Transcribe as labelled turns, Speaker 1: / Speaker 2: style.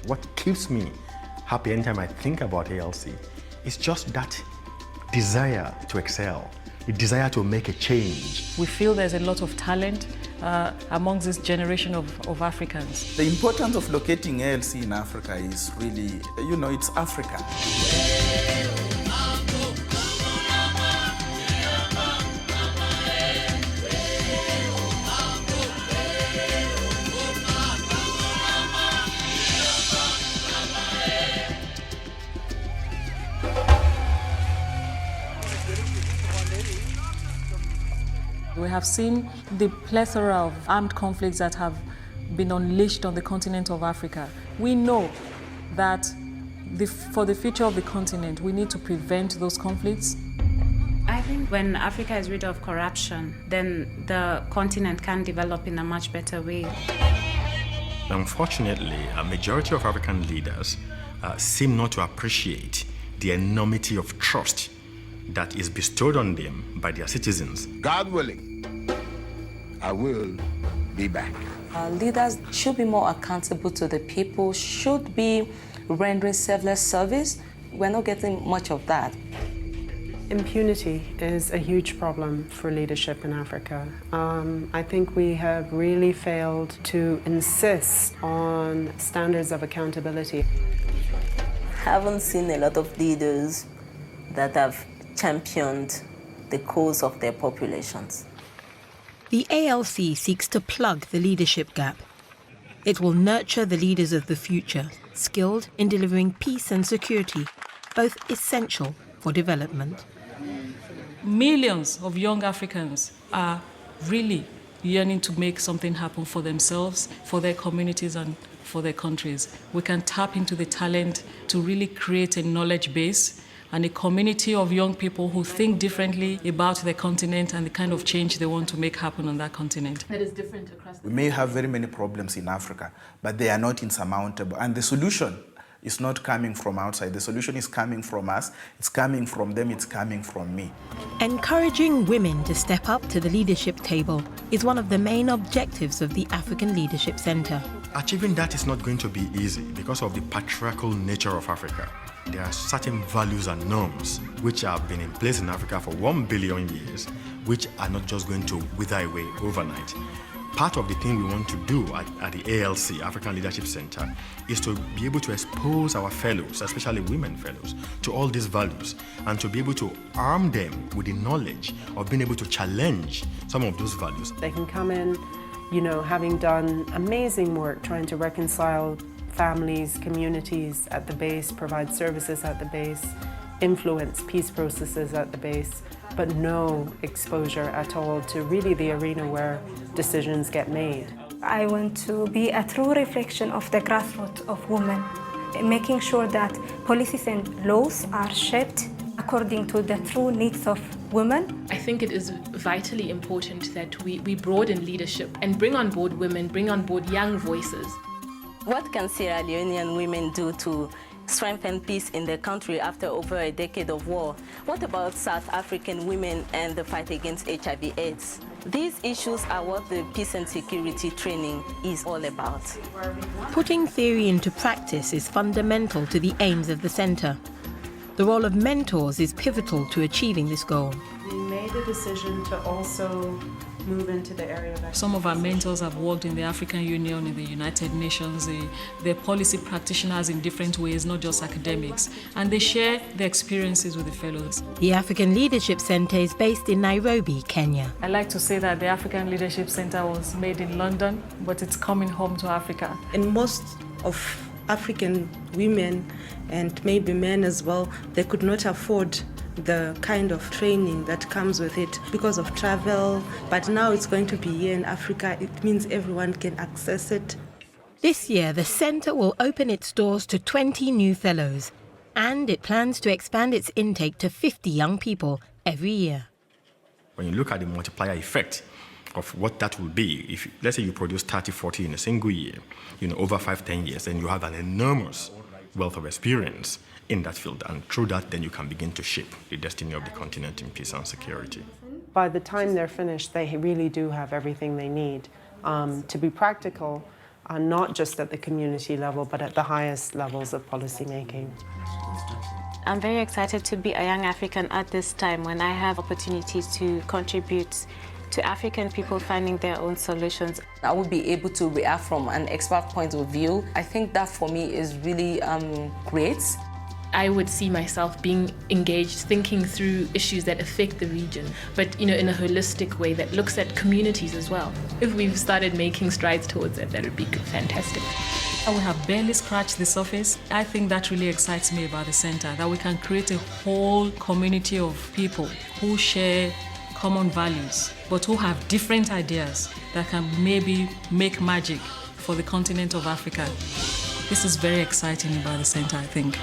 Speaker 1: What keeps me happy anytime I think about ALC is just that desire to excel, the desire to make a change.
Speaker 2: We feel there's a lot of talent amongst this generation of Africans.
Speaker 3: The importance of locating ALC in Africa is really, it's Africa.
Speaker 2: We have seen the plethora of armed conflicts that have been unleashed on the continent of Africa. We know that for the future of the continent, we need to prevent those conflicts.
Speaker 4: I think when Africa is rid of corruption, then the continent can develop in a much better way.
Speaker 1: Unfortunately, a majority of African leaders seem not to appreciate the enormity of trust that is bestowed on them by their citizens.
Speaker 5: God willing, I will be back.
Speaker 6: Leaders should be more accountable to the people, should be rendering selfless service. We're not getting much of that.
Speaker 7: Impunity is a huge problem for leadership in Africa. I think we have really failed to insist on standards of accountability.
Speaker 6: Haven't seen a lot of leaders that have championed the cause of their populations.
Speaker 8: The ALC seeks to plug the leadership gap. It will nurture the leaders of the future, skilled in delivering peace and security, both essential for development.
Speaker 2: Millions of young Africans are really yearning to make something happen for themselves, for their communities, and for their countries. We can tap into the talent to really create a knowledge base and a community of young people who think differently about the continent and the kind of change they want to make happen on that continent.
Speaker 4: That is different across the
Speaker 3: We may have very many problems in Africa, but they are not insurmountable. And the solution is not coming from outside. The solution is coming from us. It's coming from them. It's coming from me.
Speaker 8: Encouraging women to step up to the leadership table is one of the main objectives of the African Leadership Centre.
Speaker 1: Achieving that is not going to be easy because of the patriarchal nature of Africa. There are certain values and norms which have been in place in Africa for 1 billion years, which are not just going to wither away overnight. Part of the thing we want to do at the ALC, African Leadership Center, is to be able to expose our fellows, especially women fellows, to all these values and to be able to arm them with the knowledge of being able to challenge some of those values.
Speaker 7: They can come in, having done amazing work trying to reconcile families, communities at the base, provide services at the base, influence peace processes at the base, but no exposure at all to really the arena where decisions get made.
Speaker 9: I want to be a true reflection of the grassroots of women, making sure that policies and laws are shaped according to the true needs of women.
Speaker 10: I think it is vitally important that we broaden leadership and bring on board women, bring on board young voices.
Speaker 6: What can Sierra Leonean women do to strengthen peace in their country after over a decade of war? What about South African women and the fight against HIV/AIDS? These issues are what the peace and security training is all about.
Speaker 8: Putting theory into practice is fundamental to the aims of the centre. The role of mentors is pivotal to achieving this goal.
Speaker 7: We made a decision to also move into the area of...
Speaker 2: Some of our mentors have worked in the African Union, in the United Nations. They're policy practitioners in different ways, not just academics. And they share their experiences with the fellows.
Speaker 8: The African Leadership Centre is based in Nairobi, Kenya.
Speaker 2: I like to say that the African Leadership Centre was made in London, but it's coming home to Africa.
Speaker 11: And most of African women and maybe men as well, they could not afford the kind of training that comes with it because of travel, but now it's going to be here in Africa. It means everyone can access it.
Speaker 8: This year, the centre will open its doors to 20 new fellows, and it plans to expand its intake to 50 young people every year.
Speaker 1: When you look at the multiplier effect of what that will be, if let's say you produce 30, 40 in a single year, over 5-10 years, then you have an enormous wealth of experience in that field, and through that, then you can begin to shape the destiny of the continent in peace and security.
Speaker 7: By the time they're finished, they really do have everything they need. To be practical, are not just at the community level, but at the highest levels of policy making.
Speaker 4: I'm very excited to be a young African at this time when I have opportunities to contribute to African people finding their own solutions.
Speaker 12: I would be able to react from an expert point of view. I think that for me is really great.
Speaker 10: I would see myself being engaged, thinking through issues that affect the region, but in a holistic way that looks at communities as well. If we've started making strides towards that, that would be fantastic.
Speaker 2: We have barely scratched the surface. I think that really excites me about the center, that we can create a whole community of people who share common values, but who have different ideas that can maybe make magic for the continent of Africa. This is very exciting about the center, I think.